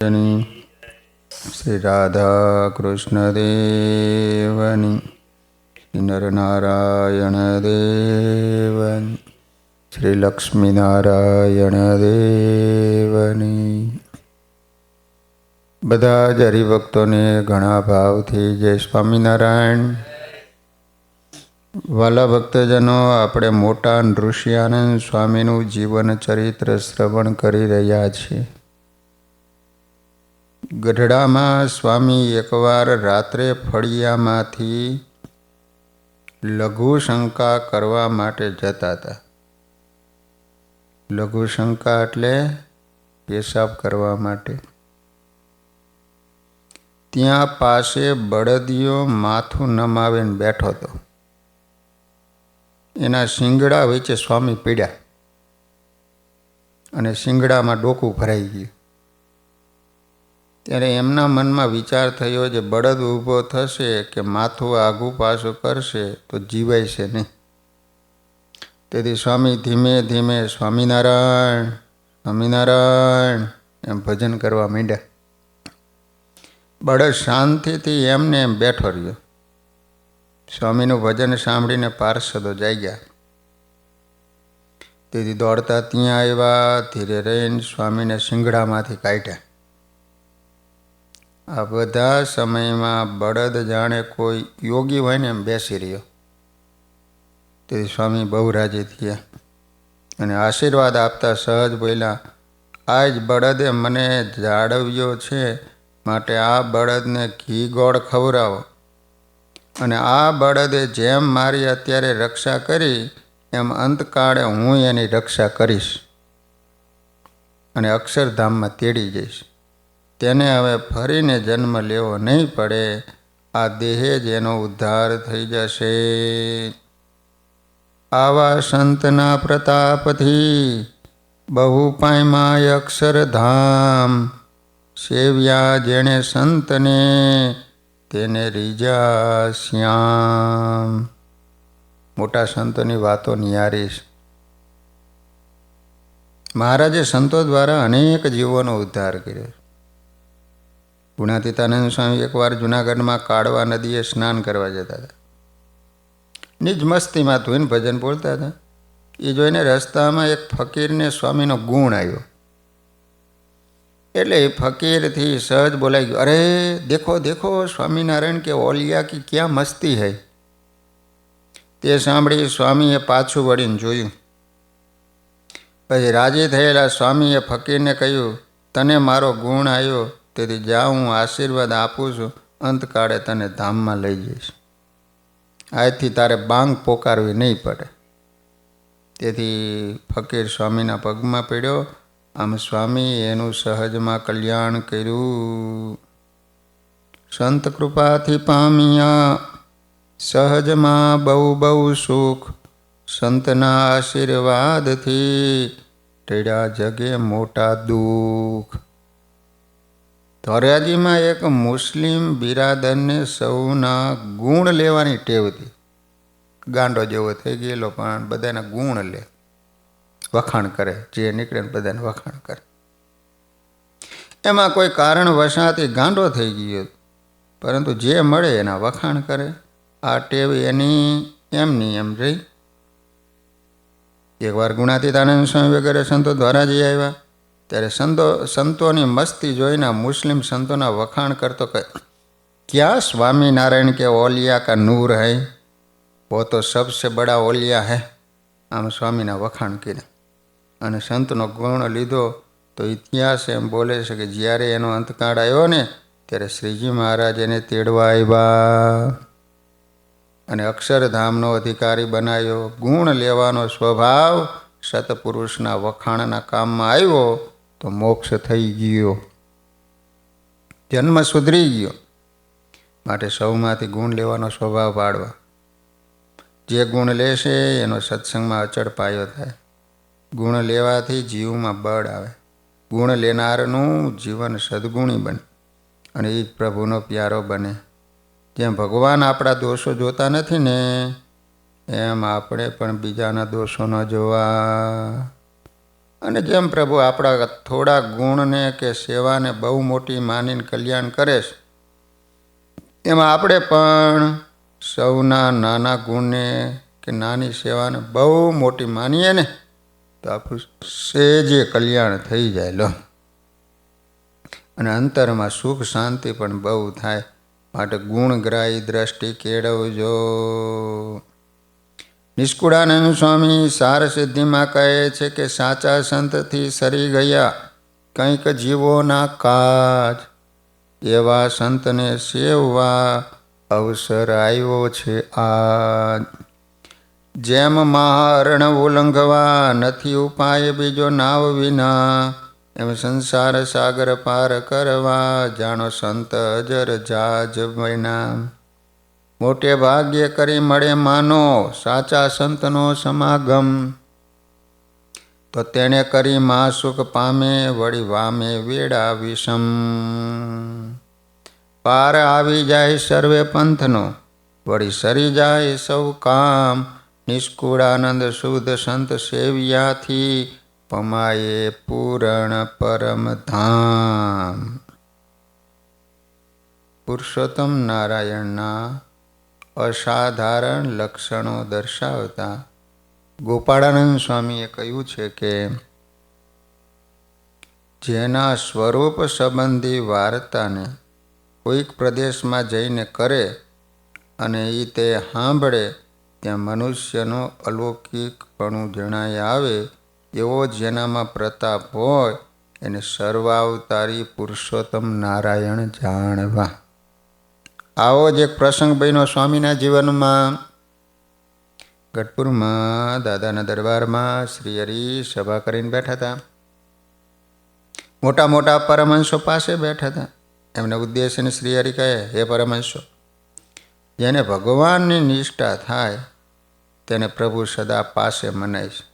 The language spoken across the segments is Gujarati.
श्री राधा कृष्ण देवनी, श्री नरनारायण देवनी, श्री लक्ष्मी नारायण देवनी। બધા જ હરિભક્તોને ઘણા ભાવથી જય સ્વામિનારાયણ। વાલા ભક્તજનો, આપણે મોટા નૃસિંહાનંદ સ્વામીનું જીવન ચરિત્ર શ્રવણ કરી રહ્યા છીએ। ગઢડામાં સ્વામી એકવાર રાત્રે ફળિયામાંથી લઘુશંકા કરવા માટે જતા હતા। લઘુશંકા એટલે પેશાબ કરવા માટે। ત્યાં પાસે બળદિયો માથું નમાવીને બેઠો હતો। એના શિંગડા વચ્ચે સ્વામી પીડ્યા અને શિંગડામાં ડોકું ભરાઈ ગયું। ત્યારે એમના મનમાં વિચાર થયો, જે બળદ ઊભો થશે કે માથું આઘું પાછું કરશે તો જીવાય છે નહીં। તેથી સ્વામી ધીમે ધીમે સ્વામિનારાયણ સ્વામિનારાયણ એમ ભજન કરવા માંડ્યા। બળદ શાંતિથી એમને એમ બેઠો રહ્યો। સ્વામીનું ભજન સાંભળીને પાર્ષદો જાગ્યા। તેથી દોડતા ત્યાં આવ્યા, ધીરે રહીને સ્વામીને શિંગડામાંથી કાઢ્યા। આ બધા સમયમાં બળદ જાણે કોઈ યોગી હોય ને એમ બેસી રહ્યો। તેથી સ્વામી બહુ રાજી થયા અને આશીર્વાદ આપતા સહજ બોલ્યા, આજ બળદે મને જાળવ્યો છે, માટે આ બળદને ઘી ગોળ ખવડાવો, અને આ બળદે જેમ મારી અત્યારે રક્ષા કરી એમ અંતકાળે હું એની રક્ષા કરીશ અને અક્ષરધામમાં તેડી જઈશ। તેને હવે ફરીને જન્મ લેવો નહીં પડે, આ દેહે જ એનો ઉદ્ધાર થઈ જશે। આવા સંતના પ્રતાપથી બહુ પામ્યા અક્ષરધામ, સેવ્યા જેણે સંતને તેને રીજા શ્યામ। મોટા સંતોની વાતો નિહારીશ। મહારાજે સંતો દ્વારા અનેક જીવોનો ઉદ્ધાર કર્યો। ગુણાતીતાનંદ સ્વામી એકવાર જૂનાગઢમાં કાળવા નદીએ સ્નાન કરવા જતા હતા। નિજ મસ્તીમાં ધોઈને ભજન બોલતા હતા। એ જોઈને રસ્તામાં એક ફકીરને સ્વામીનો ગુણ આવ્યો। એટલે એ ફકીરથી સહજ બોલાઈ ગયો, અરે દેખો દેખો સ્વામિનારાયણ કે ઓલિયા કી ક્યાં મસ્તી હૈ। તે સાંભળી સ્વામીએ પાછું વળીને જોયું। પછી રાજી થયેલા સ્વામીએ ફકીરને કહ્યું, તને મારો ગુણ આવ્યો, તેથી જા, હું આશીર્વાદ આપું છું, અંતકાળે તને ધામમાં લઈ જઈશ। આજથી તારે બાંગ પોકારવી નહીં પડે। તેથી ફકીર સ્વામીના પગમાં પડ્યો। આમ સ્વામી એનું સહજમાં કલ્યાણ કર્યું। સંત કૃપાથી પામ્યા સહજમાં બહુ બહુ સુખ, સંતના આશીર્વાદથી ટેડ્યા જગે મોટા દુઃખ। ધોરાજીમાં એક મુસ્લિમ બિરાદરને સૌના ગુણ લેવાની ટેવ હતી। ગાંડો જેવો થઈ ગયેલો, પણ બધાના ગુણ લે, વખાણ કરે, જે નીકળે ને બધાને વખાણ કરે। એમાં કોઈ કારણ વશાથી ગાંડો થઈ ગયો, પરંતુ જે મળે એના વખાણ કરે। આ ટેવ એની એમની એમ રહી। એકવાર ગુણાતીતાનંદ સ્વામી વગેરે સંતો દ્વારા જઈ આવ્યા। ત્યારે સંતોની મસ્તી જોઈને મુસ્લિમ સંતોના વખાણ કરતો કહે, ક્યાં સ્વામિનારાયણ કે ઓલિયા કા નૂર હૈ, વો તો સબસે બડા ઓલિયા હૈ। આમ સ્વામીના વખાણ કર્યા અને સંતનો ગુણ લીધો। તો ઇતિહાસ એમ બોલે છે કે જ્યારે એનો અંતકાળ આવ્યો ને, ત્યારે શ્રીજી મહારાજ એને તેડવા આવ્યા અને અક્ષરધામનો અધિકારી બનાવ્યો। ગુણ લેવાનો સ્વભાવ સતપુરુષના વખાણના કામમાં આવ્યો તો મોક્ષ થઈ ગયો, જન્મ સુધરી ગયો। માટે સૌમાંથી ગુણ લેવાનો સ્વભાવ પાડવા। જે ગુણ લેશે એનો સત્સંગમાં અચળ પાયો થાય। ગુણ લેવાથી જીવમાં બળ આવે। ગુણ લેનારનું જીવન સદગુણી બને અને એ જ પ્રભુનો પ્યારો બને। જેમ ભગવાન આપણા દોષો જોતા નથી ને, એમ આપણે પણ બીજાના દોષો ન જોવા। અને જેમ પ્રભુ આપણા થોડા ગુણને કે સેવાને બહુ મોટી માનીને કલ્યાણ કરે છે, એમાં આપણે પણ સૌના નાના ગુણને કે નાની સેવાને બહુ મોટી માનીએ ને તો આપણું સેજે કલ્યાણ થઈ જાય લો. અને અંતરમાં સુખ શાંતિ પણ બહુ થાય. માટે ગુણગ્રાહી દ્રષ્ટિ કેળવજો. નિષ્કુળાનંદ સ્વામી સાર સિદ્ધિમાં કહે છે કે સાચા સંતથી સરી ગયા કંઈક જીવોના કાજ, એવા સંતને સેવવા અવસર આવ્યો છે આજ. જેમ મહારણ ઉલ્લંઘવા નથી ઉપાય બીજો નાવ વિના, એમ સંસાર સાગર પાર કરવા જાણો સંત અજર જાજ વિના. મોટે ભાગ્ય કરી મળે માનો સાચા સંતનો સમાગમ, તો તેણે કરી મા સુખ પામે વળી વામે વેડા વિષમ. પાર આવી જાય સર્વે પંથનો વળી સરી જાય સૌ કામ, નિષ્કુળાનંદ શુદ્ધ સંત સેવ્યાથી પમાયે પૂરણ પરમ ધામ. પુરુષોત્તમ નારાયણના અસાધારણ લક્ષણો દર્શાવતા ગોપાળાનંદ સ્વામીએ કહ્યું છે કે જેના સ્વરૂપ સંબંધી વાર્તાને કોઈક પ્રદેશમાં જઈને કરે અને એ તે સાંભળે ત્યાં મનુષ્યનો અલૌકિકપણું જણાય આવે, એવો જેનામાં પ્રતાપ હોય એને સર્વાવતારી પુરુષોત્તમ નારાયણ જાણવા. આવો જ એક પ્રસંગ બન્યો સ્વામીના જીવનમાં. ગઢપુરમાં દાદાના દરબારમાં શ્રી હરિ સભા કરીને બેઠા હતા. મોટા મોટા પરમહંસો પાસે બેઠા હતા. એમને ઉદ્દેશને શ્રી હરિ કહે, હે પરમહંસો, જેને ભગવાનની નિષ્ઠા થાય તેને પ્રભુ સદા પાસે મનાય છે,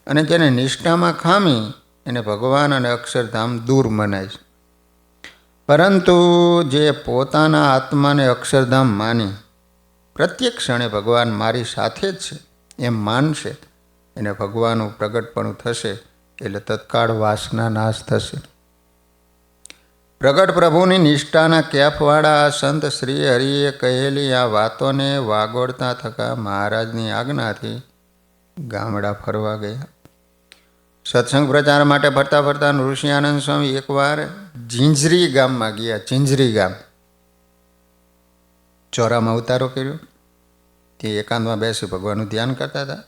અને જેને નિષ્ઠામાં ખામી એને ભગવાન અને અક્ષરધામ દૂર મનાય છે. પરંતુ જે પોતાના આત્માને અક્ષરધામ માની પ્રત્યેક ક્ષણે ભગવાન મારી સાથે જ છે એમ માનશે, એને ભગવાનનું પ્રગટપણું થશે એટલે તત્કાળ વાસના નાશ થશે. પ્રગટ પ્રભુની નિષ્ઠાના કેફવાળા સંત શ્રી હરિએ કહેલી આ વાતોને વાગોળતા થકા મહારાજની આજ્ઞાથી ગામડા ફરવા ગયા. સત્સંગ પ્રચાર માટે ફરતા ફરતા ઋષિ આનંદ સ્વામી એકવાર ઝીંઝરી ગામમાં ગયા. ઝીંઝરી ગામ ચોરામાં ઉતારો કર્યો. તે એકાંતમાં બેસી ભગવાનનું ધ્યાન કરતા હતા.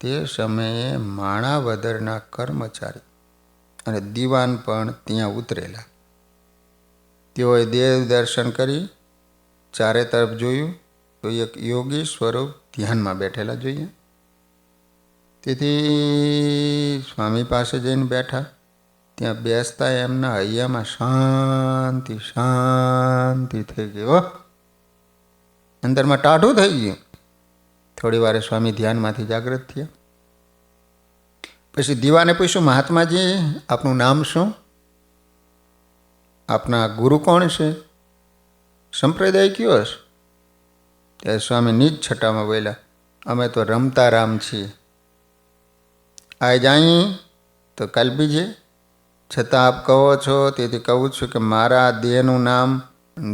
તે સમયે માણાવદરના કર્મચારી અને દીવાન પણ ત્યાં ઉતરેલા. તેઓએ દેવ દર્શન કરી ચારે તરફ જોયું તો એક યોગી સ્વરૂપ ધ્યાનમાં બેઠેલા જોઈએ. તેથી સ્વામી પાસે જઈને બેઠા. ત્યાં બેસતા એમના હૈયામાં શાંતિ શાંતિ થઈ ગઈ. અંદરમાં ટાઢું થઈ ગયું. થોડી વારે સ્વામી ધ્યાનમાંથી જાગૃત થયા. પછી દીવાને પૂછ્યું, મહાત્માજી આપનું નામ શું? આપના ગુરુ કોણ છે? સંપ્રદાય કયો હશે? ત્યારે સ્વામી નિજ છટામાં બોલ્યા, અમે તો રમતા રામ છીએ. આજ અહીં તો કાલ બીજે, છતાં આપ કહો છો તેથી કહું છું કે મારા દેહનું નામ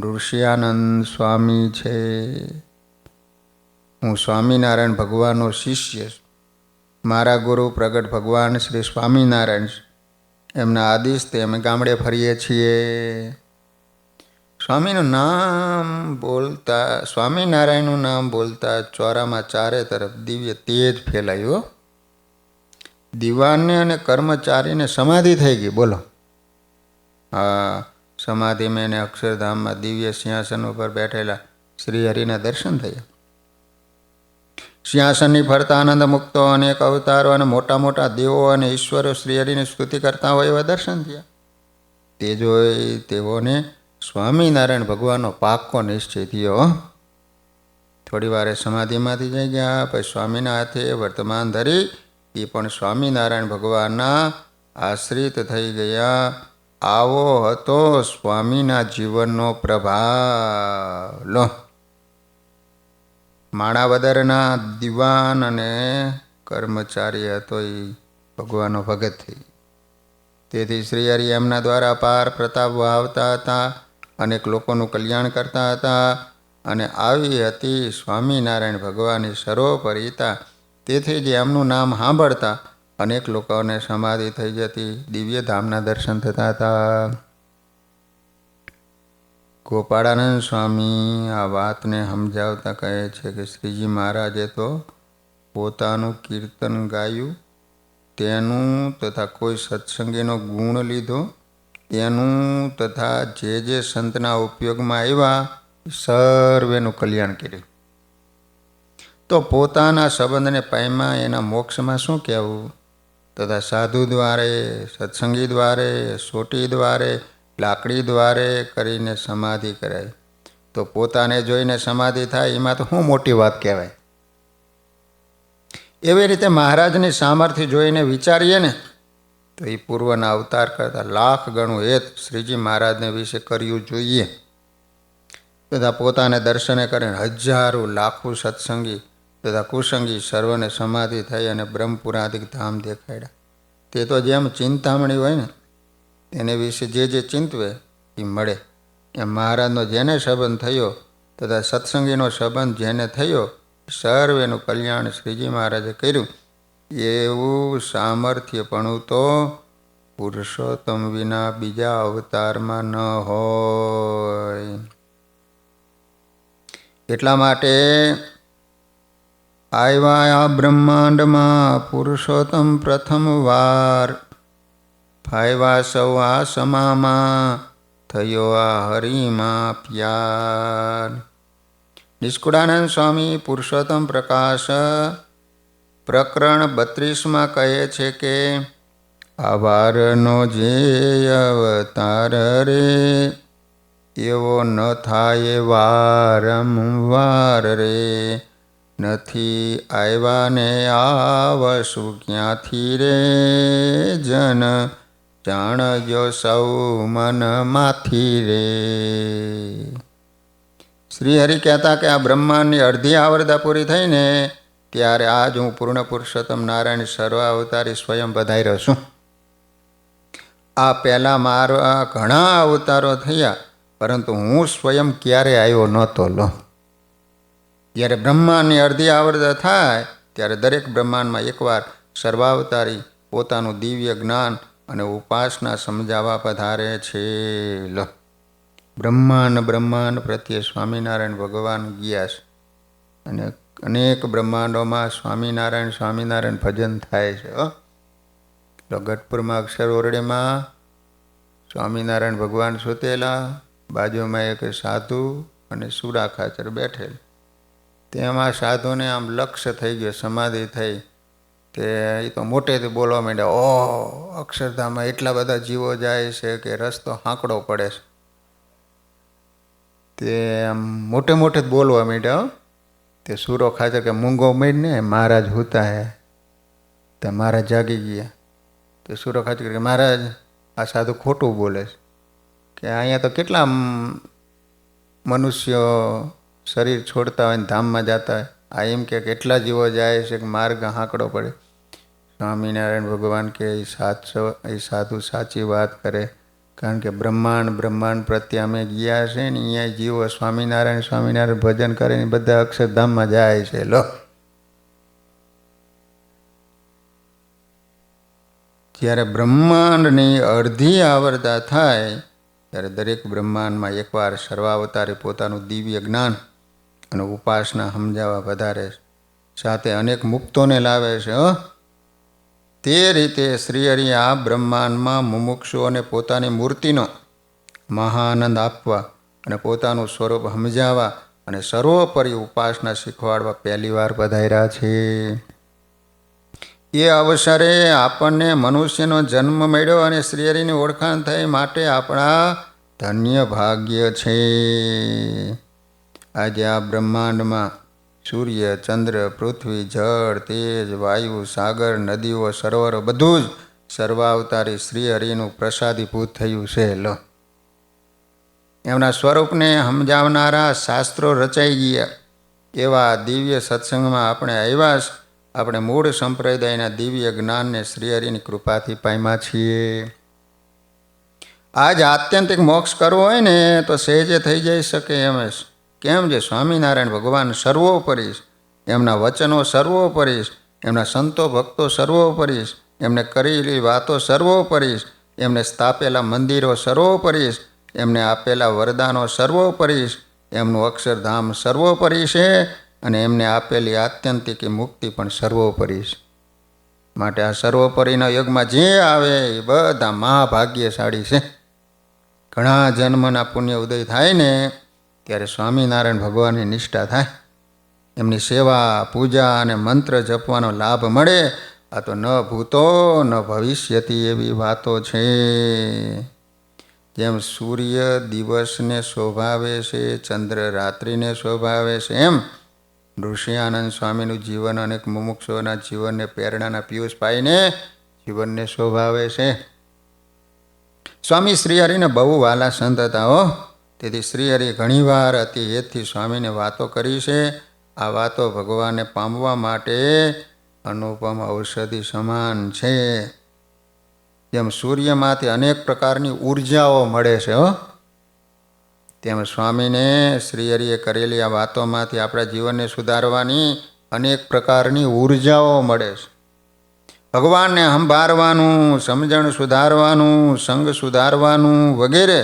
ઋષિયાનંદ સ્વામી છે. હું સ્વામિનારાયણ ભગવાનનો શિષ્ય છું. મારા ગુરુ પ્રગટ ભગવાન શ્રી સ્વામિનારાયણ છે. એમના આદેશથી અમે ગામડે ફરીએ છીએ. સ્વામીનું નામ બોલતા, સ્વામિનારાયણનું નામ બોલતા ચોરામાં ચારે તરફ દિવ્ય તેજ ફેલાયું. દીવાનને અને કર્મચારીને સમાધિ થઈ ગઈ. બોલો. હા, સમાધિમાં એને અક્ષરધામમાં દિવ્ય સિંહાસન ઉપર બેઠેલા શ્રી હરિના દર્શન થયા. સિંહાસનની ફરતા આનંદ મુક્તો અનેક અવતારો અને મોટા મોટા દેવો અને ઈશ્વરો શ્રી હરિની સ્તુતિ કરતા હોય એવા દર્શન થયા. તે જોઈ તેઓને સ્વામિનારાયણ ભગવાનનો પાક્કો નિશ્ચય થયો. થોડી વારે સમાધિમાંથી જઈ ગયા. પછી સ્વામીના હાથે વર્તમાન ધરી એ પણ સ્વામિનારાયણ ભગવાનના આશ્રિત થઈ ગયા. આવો હતો સ્વામીના જીવનનો પ્રભાવ. લો, માણાવદરના દીવાન અને કર્મચારી હતો એ ભગવાનનો ભગત થઈ. તેથી શ્રીહરિ એમના દ્વારા પાર પ્રતાપ વાવતા હતા, અનેક લોકોનું કલ્યાણ કરતા હતા. અને આવી હતી સ્વામિનારાયણ ભગવાનની સર્વોપરિતા. તેથી જ એમનું નામ સાંભળતા અનેક લોકોને સમાધિ થઈ જતી, દિવ્ય ધામના દર્શન થતા હતા. ગોપાળાનંદ સ્વામી આ વાતને સમજાવતા કહે છે કે શ્રીજી મહારાજે તો પોતાનું કીર્તન ગાયું તેનું, તથા કોઈ સત્સંગીનો ગુણ લીધો એનું, તથા જે જે સંતના ઉપયોગમાં આવ્યા સર્વેનું કલ્યાણ કર્યું. તો પોતાના સંબંધને પામ્યા એના મોક્ષમાં શું કહેવું? તથા સાધુ દ્વારે, સત્સંગી દ્વારે, સોટી દ્વારે, લાકડી દ્વારે કરીને સમાધિ કરાય. તો પોતાને જોઈને સમાધિ થાય એમાં તો શું મોટી વાત કહેવાય? એવી રીતે મહારાજની સામર્થ્ય જોઈને વિચારીએ ને તો એ પૂર્વના અવતાર કરતાં લાખ ગણું હેત શ્રીજી મહારાજને વિશે કર્યું જોઈએ. તથા પોતાને દર્શને કરીને હજારો લાખો સત્સંગી તથા કુસંગી સર્વને સમાધિ થઈ અને બ્રહ્મપુરાદિક ધામ દેખાડ્યા. તે તો જેમ ચિંતામણી હોય ને એને વિશે જે ચિંતવે એ મળે. એમ મહારાજનો જેને સંબંધ થયો તથા સત્સંગીનો સંબંધ જેને થયો સર્વેનું કલ્યાણ શ્રીજી મહારાજે કર્યું. એવું સામર્થ્યપણું તો પુરુષોત્તમ વિના બીજા અવતારમાં ન હોય. એટલા માટે આવ્યા આ બ્રહ્માંડમાં પુરુષોત્તમ પ્રથમ વાર, ફાયવા સૌ આ સમામાં થયો આ હરિમાં પ્યાર. નિષ્કુળાનંદ સ્વામી પુરુષોત્તમ પ્રકાશ પ્રકરણ 32 કહે છે કે આ વારનો જે અવતાર રે એવો ન થાય વારંવાર રે. નથી આવ્યા ને આવશું ક્યાંથી રે, જન જાણજો સૌ મનમાંથી રે. શ્રી હરિ કહેતા કે આ બ્રહ્માંડની અડધી આવરદા પૂરી થઈને ત્યારે આજ હું પૂર્ણ પુરુષોત્તમ નારાયણ સર્વ અવતારી સ્વયં પધાર્યો છું. આ પહેલાં મારા ઘણા અવતારો થયા પરંતુ હું સ્વયં ક્યારે આવ્યો નહોતો. લો, જ્યારે બ્રહ્માંડની અડધી આવરદા થાય ત્યારે દરેક બ્રહ્માંડમાં એકવાર સર્વાવતારી પોતાનું દિવ્ય જ્ઞાન અને ઉપાસના સમજાવવા પધારે છે. લો, બ્રહ્માંડ પ્રત્યે સ્વામિનારાયણ ભગવાન ગયા છે અને અનેક બ્રહ્માંડોમાં સ્વામિનારાયણ ભજન થાય છે. ગઢપુરમાં અક્ષર ઓરડીમાં સ્વામિનારાયણ ભગવાન સૂતેલા, બાજુમાં એક સાધુ અને સુરા ખાચર બેઠેલ. તેમાં સાધુને આમ લક્ષ્ય થઈ ગયો, સમાધિ થઈ. તે એ તો મોટેથી બોલવા માંડ્યા, ઓહ, અક્ષરધામમાં એટલા બધા જીવો જાય છે કે રસ્તો હાંકડો પડે છે. તે આમ મોટે જ બોલવા માંડ્યા. તે સુરો ખાચર કે મૂંગો માંડીને મહારાજ હોતા હે. તો મહારાજ જાગી ગયા. તો સુરો ખાચર કે મહારાજ આ સાધુ ખોટું બોલે છે કે અહીંયા તો કેટલા મનુષ્યો શરીર છોડતા હોય ને ધામમાં જતા હોય, આ એમ કે કેટલા જીવો જાય છે કે માર્ગ હાંકડો પડે. સ્વામિનારાયણ ભગવાન કે એ સાધુ સાચી વાત કરે, કારણ કે બ્રહ્માંડ પ્રત્યે અમે ગયા છે ને અહીંયા જીવો સ્વામિનારાયણ ભજન કરીને બધા અક્ષરધામમાં જાય છે. લો, જ્યારે બ્રહ્માંડની અડધી આવરદા થાય ત્યારે દરેક બ્રહ્માંડમાં એકવાર સર્વાવતારી પોતાનું દિવ્ય જ્ઞાન અને ઉપાસના સમજાવવા વધારે સાથે અનેક મુક્તોને લાવે છે. તે રીતે શ્રીહરિ આ બ્રહ્માંડમાં મુમુક્ષુઓને પોતાની મૂર્તિનો મહાનંદ આપવા અને પોતાનું સ્વરૂપ સમજાવવા અને સર્વોપરી ઉપાસના શીખવાડવા પહેલી વાર પધાર્યા છે. એ અવસરે આપણને મનુષ્યનો જન્મ મળ્યો અને શ્રીહરિની ઓળખાણ થઈ માટે આપણા ધન્ય ભાગ્ય છે. આજે આ બ્રહ્માંડમાં સૂર્ય, ચંદ્ર, પૃથ્વી, જળ, તેજ, વાયુ, સાગર, નદીઓ, સરોવરો બધું જ સર્વાવતારી શ્રીહરિનું પ્રસાદીભૂત થયું છે. લો, એમના સ્વરૂપને સમજાવનારા શાસ્ત્રો રચાઈ ગયા. એવા દિવ્ય સત્સંગમાં આપણે આવ્યા આપણે મૂળ સંપ્રદાયના દિવ્ય જ્ઞાનને શ્રીહરિની કૃપાથી પામ્યા છીએ. આજ આત્યંતિક મોક્ષ કરવો હોય ને તો સહેજે થઈ જઈ શકે એમ જ. કેમ છે? સ્વામિનારાયણ ભગવાન સર્વોપરી, એમના વચનો સર્વોપરી, એમના સંતો ભક્તો સર્વોપરી, એમને કરેલી વાતો સર્વોપરી, એમને સ્થાપેલા મંદિરો સર્વોપરી, એમને આપેલા વરદાનો સર્વોપરી, એમનું અક્ષરધામ સર્વોપરી છે અને એમને આપેલી આત્યંતિક મુક્તિ પણ સર્વોપરી છે. માટે આ સર્વોપરીના યુગમાં જે આવે એ બધા મહાભાગ્યશાળી છે. ઘણા જન્મના પુણ્ય ઉદય થાય ને ત્યારે સ્વામિનારાયણ ભગવાનની નિષ્ઠા થાય, એમની સેવા પૂજા અને મંત્ર જપવાનો લાભ મળે. આ તો ન ભૂતો ન ભવિષ્યથી એવી વાતો છે. જેમ સૂર્ય દિવસને શોભાવે છે, ચંદ્ર રાત્રિને શોભાવે છે, એમ ઋષિ આનંદ સ્વામીનું જીવન અનેક મુમુક્ષોના જીવનને પ્રેરણાના પિયુષ પાઈને જીવનને શોભાવે છે. સ્વામી શ્રીહરિને બહુ વાલા સંત હતા હો. તેથી શ્રીહરિ ઘણીવાર અતિ હેતથી સ્વામીને વાતો કરી છે. આ વાતો ભગવાનને પામવા માટે અનુપમ ઔષધિ સમાન છે. જેમ સૂર્યમાંથી અનેક પ્રકારની ઉર્જાઓ મળે છે હો, તેમ સ્વામીને શ્રીહરિએ કરેલી આ વાતોમાંથી આપણા જીવનને સુધારવાની અનેક પ્રકારની ઉર્જાઓ મળે છે. ભગવાનને સંભાળવાનું, સમજણ સુધારવાનું, સંગ સુધારવાનું વગેરે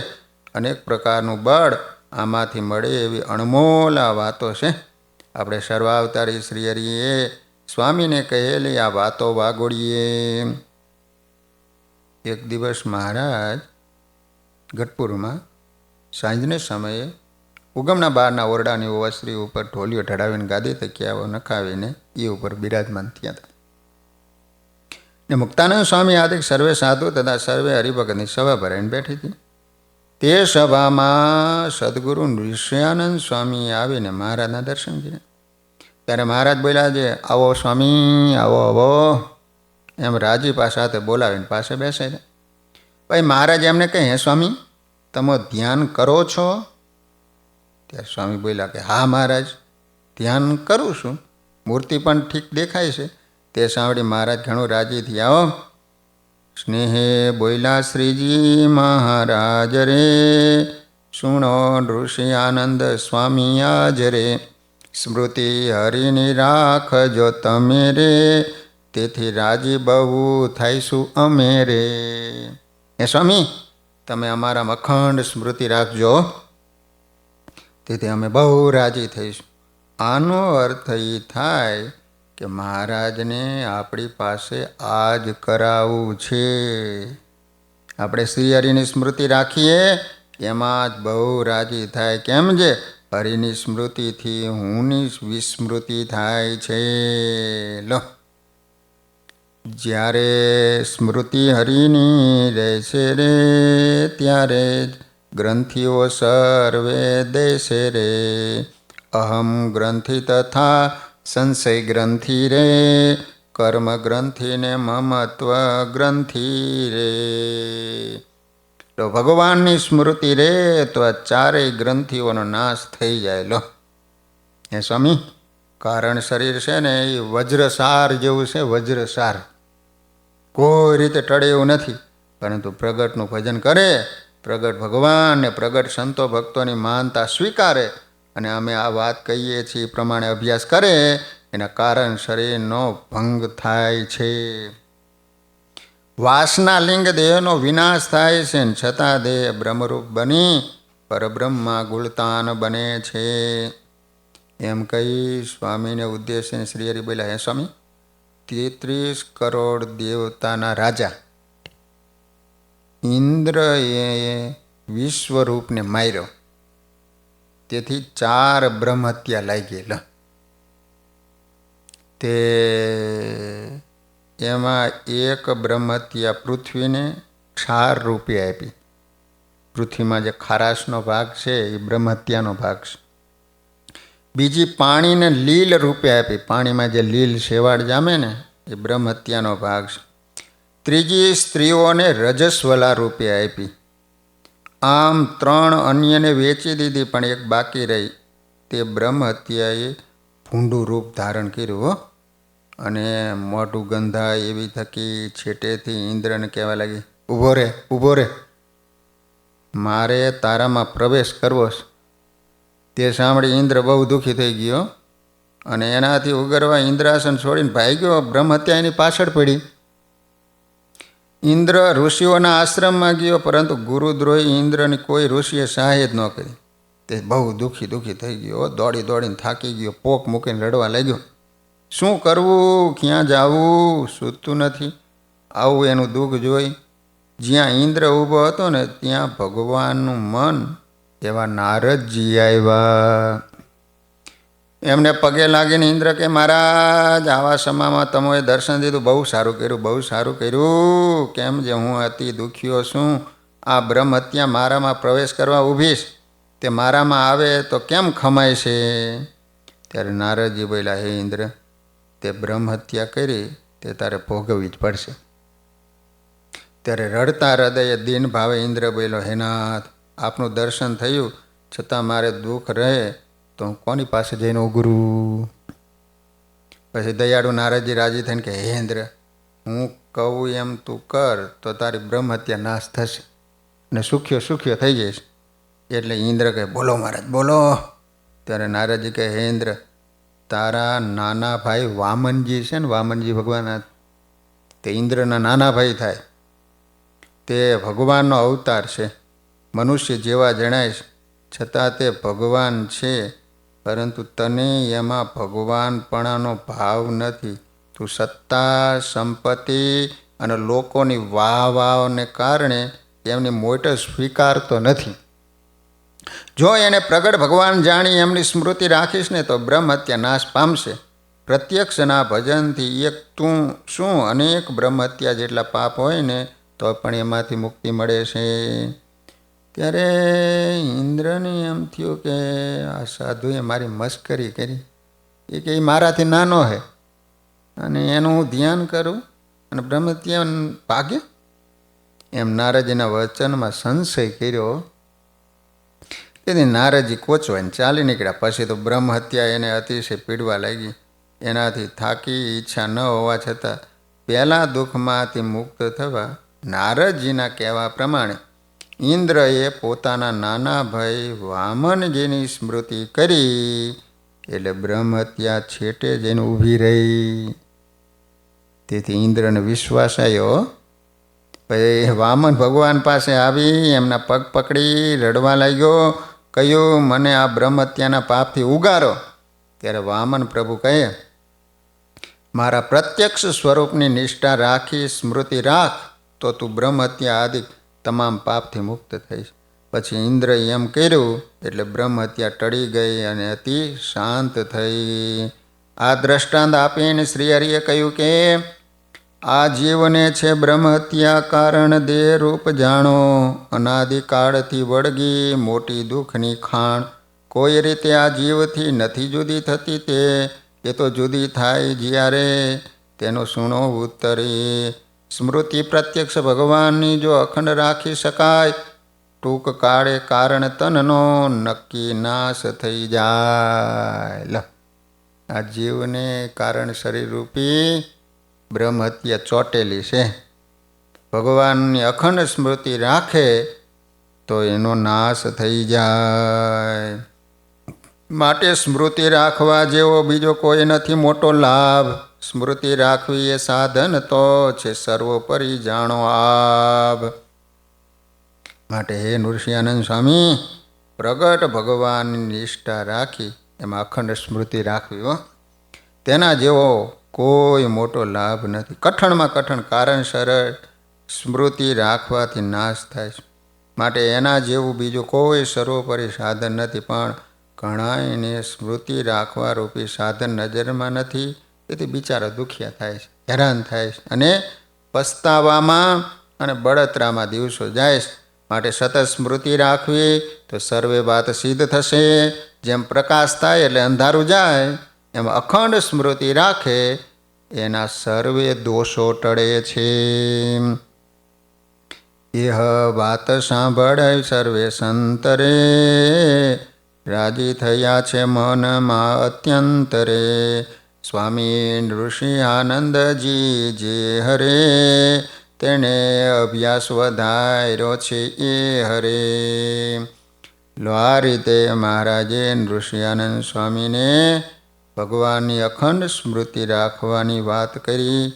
અનેક પ્રકારનું બળ આમાંથી મળે એવી અણમોલ આ વાતો છે. આપણે સર્વાવતારી શ્રીહરિએ સ્વામીને કહેલી આ વાતો વાગોડીએ. એક દિવસ મહારાજ ગઢપુરમાં સાંજને સમયે ઉગમના બહારના ઓરડાની ઓસરી ઉપર ઢોલિયો ઢળાવીને ગાદી તકિયાઓ નખાવીને એ ઉપર બિરાજમાન થયા હતા. ને મુક્તાનંદ સ્વામી આદિક સર્વે સાધુ તથા સર્વે હરિભગતની સભા ભરાઈને બેઠી હતી. તે સભામાં સદગુરુ ઋષિયાનંદ સ્વામી આવીને મહારાજના દર્શન કર્યા. ત્યારે મહારાજ બોલ્યા છે, આવો સ્વામી, આવો આવો, એમ રાજીપા સાથે બોલાવીને પાસે બેસે. ભાઈ મહારાજ એમને કહે, હે સ્વામી, તમે ધ્યાન કરો છો? ત્યારે સ્વામી બોલ્યા કે હા મહારાજ, ધ્યાન કરું છું, મૂર્તિ પણ ઠીક દેખાય છે. તે સાંભળી મહારાજ ઘણું રાજી થયા હો. સ્નેહે બોલ્યા, શ્રીજી મહારાજ રે, સુણો ઋષિ આનંદ સ્વામી આજ રે, સ્મૃતિ હરિની રાખજો તમે રે, તેથી રાજી બહુ થઈશું અમે રે. હે સ્વામી, તમે અમારા અખંડ સ્મૃતિ રાખજો, તેથી અમે બહુ રાજી થઈશું. આનો અર્થ એ થાય કે મહારાજને આપણી પાસે આજ કરાવવું છે. આપણે શ્રીહરિની સ્મૃતિ રાખીએ એમાં જ બહુ રાજી થાય. કેમ છે? હરિની સ્મૃતિથી હુંની વિસ્મૃતિ થાય છે. લો, જ્યારે સ્મૃતિ હરિની રહેશે રે, ત્યારે જ ગ્રંથિઓ સર્વે દેશે રે. અહમ ગ્રંથિ તથા સંશય ગ્રંથિ રે, કર્મ ગ્રંથિ ને મમત્વ ગ્રંથિ રે. તો ભગવાનની સ્મૃતિ રે તો આ ચારેય ગ્રંથિઓનો નાશ થઈ જાય. લો હે સ્વામી, કારણ શરીર છે ને એ વજ્રસાર જેવું છે, વજ્રસાર, કોઈ રીતે ટળે એવું નથી. પરંતુ પ્રગટનું ભજન કરે, પ્રગટ ભગવાન ને પ્રગટ સંતો ભક્તોની માનતા સ્વીકારે અને અમે આ વાત કહીએ છીએ એ પ્રમાણે અભ્યાસ કરે, એના કારણ શરીરનો ભંગ થાય છે. વાસના લિંગ દેહનો વિનાશ થાય છે, છતાં દેહ બ્રહ્મરૂપ બની પરબ્રહ્મમાં ગુણતાન બને છે. એમ કહી સ્વામીને ઉદ્દેશીને શ્રીહરિ બોલ્યા, હે સ્વામી, 33 કરોડ દેવતાના રાજા ઇન્દ્રએ વિશ્વરૂપને માર્યો, તેથી 4 બ્રહ્મ હત્યા લાગી. તે એમાં એક બ્રહ્મ હત્યા પૃથ્વીને ક્ષાર રૂપે આપી. પૃથ્વીમાં જે ખારાશનો ભાગ છે એ બ્રહ્મ હત્યાનો ભાગ છે. બીજી પાણીને લીલ રૂપે આપી, પાણીમાં જે લીલ શેવાળ જામે ને એ બ્રહ્મ હત્યાનો ભાગ છે. ત્રીજી સ્ત્રીઓને રજસ્વલા રૂપે આપી. આમ 3 અન્યને વેચી દીધી, પણ એક બાકી રહી, તે બ્રહ્મ હત્યાએ ભૂંડું રૂપ ધારણ કર્યું. અને મોઢું ગંધાય એવી થકી છેટેથી ઇન્દ્રને કહેવા લાગી, ઊભો રે ઊભો રે, મારે તારામાં પ્રવેશ કરવો છે. તે સાંભળી ઇન્દ્ર બહુ દુઃખી થઈ ગયો અને એનાથી ઉગરવા ઇન્દ્રાસન છોડીને ભાગ્યો. બ્રહ્મહત્યા એની પાછળ પડી. ઇન્દ્ર ઋષિઓના આશ્રમમાં ગયો, પરંતુ ગુરુદ્રોહી ઇન્દ્રની કોઈ ઋષિએ સહાય જ ન કરી. તે બહુ દુઃખી થઈ ગયો, દોડી દોડીને થાકી ગયો, પોક મૂકીને રડવા લાગ્યો. શું કરવું, ક્યાં જવું, સૂતું નથી. આવું એનું દુઃખ જોઈ જ્યાં ઇન્દ્ર ઊભો હતો ને ત્યાં ભગવાનનું મન એવા નારદજી આવ્યા. એમને પગે લાગીને ઇન્દ્ર કે, મહારાજ, આવા સમયમાં તમે દર્શન દીધું, બહુ સારું કર્યું, બહુ સારું કર્યું. કેમ જે હું અતિ દુખ્યો છું, આ બ્રહ્મહત્યા મારામાં પ્રવેશ કરવા ઊભીશ, તે મારામાં આવે તો કેમ ખમાય છે? ત્યારે નારદજી બોલ્યા, હે ઇન્દ્ર, તે બ્રહ્મહત્યા કરી તે તારે ભોગવવી જ પડશે. ત્યારે રડતા હૃદયે દીન ભાવે ઇન્દ્ર બોલ્યો, હે નાથ, આપનું દર્શન થયું છતાં મારે દુઃખ રહે તો હું કોની પાસે જઈને ઉગરું? પછી દયાળુ નારદજી રાજી થઈને કે, હે ઇન્દ્ર, હું કહું એમ તું કર તો તારી બ્રહ્મહત્યા નાશ થશે અને સુખ્યો થઈ જઈશ. એટલે ઇન્દ્ર કહે, બોલો મહારાજ બોલો. ત્યારે નારદજી કહે, હે ઇન્દ્ર, તારા નાના ભાઈ વામનજી છે ને, વામનજી ભગવાન, તે ઇન્દ્રના નાના ભાઈ થાય. તે ભગવાનનો અવતાર છે, મનુષ્ય જેવા જણાય છતાં તે ભગવાન છે, પરંતુ તને એમાં ભગવાનપણાનો ભાવ નથી. તું સત્તા, સંપત્તિ અને લોકોની વાહને કારણે એમની મોટ સ્વીકારતો નથી. જો એને પ્રગટ ભગવાન જાણી એમની સ્મૃતિ રાખીશ ને તો બ્રહ્મહત્યા નાશ પામશે. પ્રત્યક્ષના ભજનથી એક તું શું અનેક બ્રહ્મહત્યા જેટલા પાપ હોય ને તો પણ એમાંથી મુક્તિ મળે છે. ત્યારે ઇન્દ્રને એમ થયું કે આ સાધુએ મારી મસ્કરી કરી. એ કે મારાથી નાનો છે અને એનું હું ધ્યાન કરું અને બ્રહ્મહત્યા ભાગે. એમ નારદજીના વચનમાં સંશય કર્યો. તેથી નારદજી કોચવાઈને ચાલી નીકળ્યા. પછી તો બ્રહ્મહત્યા એને અતિશય પીડવા લાગી. એનાથી થાકી ઈચ્છા ન હોવા છતાં પહેલાં દુઃખમાંથી મુક્ત થવા નારદજીના કહેવા પ્રમાણે ઇન્દ્રએ પોતાના નાના ભાઈ વામનજીની સ્મૃતિ કરી. એટલે બ્રહ્મહત્યા છેટે જઈને ઊભી રહી. તેથી ઇન્દ્રને વિશ્વાસ આવ્યો. પછી વામન ભગવાન પાસે આવી એમના પગ પકડી રડવા લાગ્યો. કહ્યું, મને આ બ્રહ્મહત્યાના પાપથી ઉગારો. ત્યારે વામન પ્રભુ કહે, મારા પ્રત્યક્ષ સ્વરૂપની નિષ્ઠા રાખી સ્મૃતિ રાખ તો તું બ્રહ્મહત્યા આદિ તમામ પાપથી મુક્ત થઈશ. પછી ઇન્દ્રએ એમ કર્યું એટલે બ્રહ્મહત્યા ટળી ગઈ અને અતિ શાંત થઈ. આ દ્રષ્ટાંત આપીને શ્રી હરિએ કહ્યું કે આ જીવને છે બ્રહ્મહત્યા કારણ દેહ રૂપ જાણો. અનાદિકાળથી વળગી મોટી દુઃખની ખાણ કોઈ રીતે આ જીવથી નથી જુદી થતી. તે તો જુદી થાય જ્યારે તેનો સુણો ઉત્તરે. સ્મૃતિ પ્રત્યક્ષ ભગવાનની જો અખંડ રાખી શકાય, ટૂંક કાળે કારણ તનનો નક્કી નાશ થઈ જાય. આ જીવને કારણ શરીર રૂપી બ્રહ્મહત્યા ચોટેલી છે. ભગવાનની અખંડ સ્મૃતિ રાખે તો એનો નાશ થઈ જાય. માટે સ્મૃતિ રાખવા જેવો બીજો કોઈ નથી મોટો લાભ. સ્મૃતિ રાખવી એ સાધન તો છે સર્વોપરી જાણો આપ. માટે હે નૃસિંહાનંદ સ્વામી, પ્રગટ ભગવાનની નિષ્ઠા રાખી એમાં અખંડ સ્મૃતિ રાખવી હો, તેના જેવો કોઈ મોટો લાભ નથી. કઠણમાં કઠણ કારણ સરળ સ્મૃતિ રાખવાથી નાશ થાય છે. માટે એના જેવું બીજું કોઈ સર્વોપરી સાધન નથી. પણ ઘણાને સ્મૃતિ રાખવા રૂપી સાધન નજરમાં નથી. તેથી બિચારા દુખિયા થાય છે, હેરાન થાય છે અને પસ્તાવામાં અને બળતરામાં દિવસો જાય છે. માટે સતત સ્મૃતિ રાખવી તો સર્વે વાત સિદ્ધ થશે. જેમ પ્રકાશ થાય એટલે અંધારું જાય, એમ અખંડ સ્મૃતિ રાખે એના સર્વે દોષો ટળે છે. એહ વાત સાંભળ સર્વે સંતરે, રાજી થયા છે મનમાં અત્યંતરે. સ્વામી ઋષિ આનંદજી જે હરે તેણે અભ્યાસ વધાર્યો છે એ હરે. લો આ રીતે મહારાજે ઋષિ આનંદ સ્વામીને ભગવાનની અખંડ સ્મૃતિ રાખવાની વાત કરી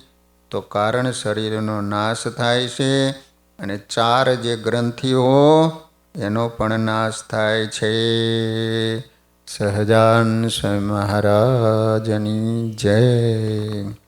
તો કારણ શરીરનો નાશ થાય છે અને 4 જે ગ્રંથિઓ એનો પણ નાશ થાય છે. સહજાન સ્વામી મહારાજની જય.